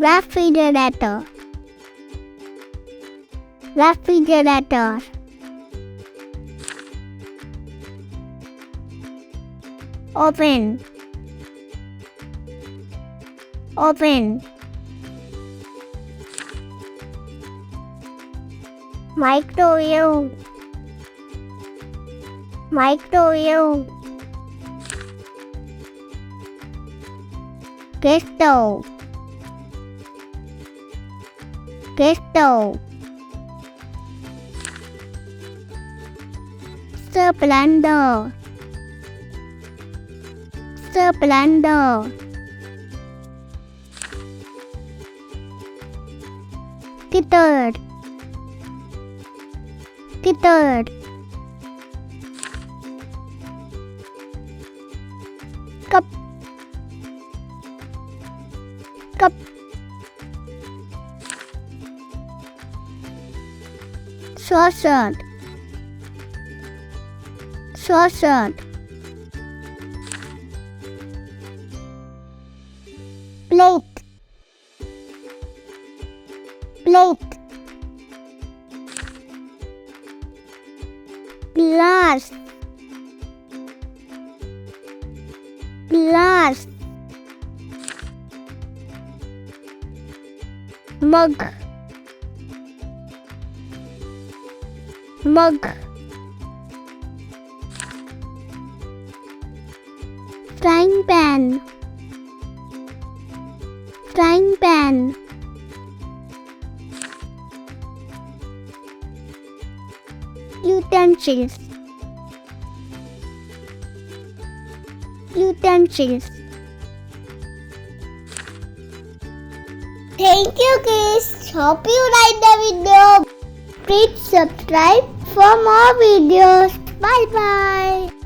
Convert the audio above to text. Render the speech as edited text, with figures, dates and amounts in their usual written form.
refrigerator, refrigerator. Oven, oven. Microwave, microwave. Gas stove, gas stove. Blender, blender. Guitar, guitar. Cup, cup. Saucer, saucer. Plate, plate. Glass, glass. Mug, mug. Frying pan, frying pan. Utensils, utensils. Thank you guys. Hope you like the video. Please subscribe for more videos. Bye bye.